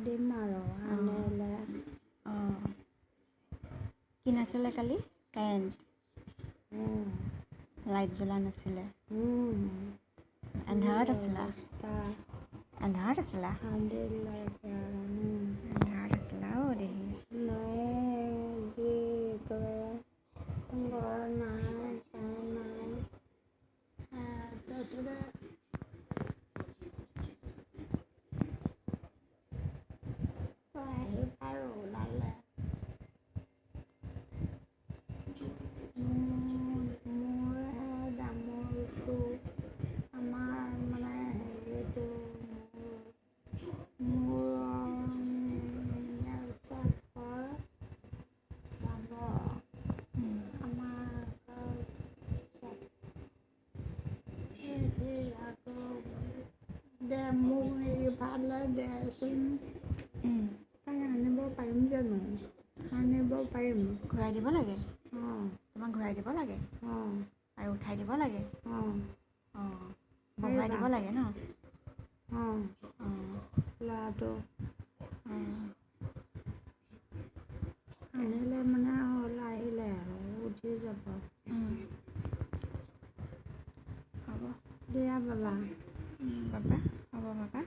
দিম আৰু আনিলে কি নাছিলে কালি কাৰেণ্ট লাইট জ্বলা নাছিলে এন্ধাৰত আছিলা এন্ধাৰত আছিলা এন্ধাৰত আছিলা দেহি যি কৰে ঘৰ নাই তাৰপিছতে আৰু ওলালে মোৰহে দামোলটো আমাৰ মানে হেৰিটো মোৰ চাব আমাৰ আকৌ দে মোক ইফালে দেচোন আনিব পাৰিম জানো আনিব পাৰিম ঘূৰাই দিব লাগে অঁ তোমাক ঘূৰাই দিব লাগে অঁ আৰু উঠাই দিব লাগে অঁ বহুৱাই দিব লাগে ন অঁ ল'ৰাটো আনিলে মানে হ'ল আহিলে আৰু উঠি যাব হ'ব দিয়া বাবা বাবা হ'ব বাবা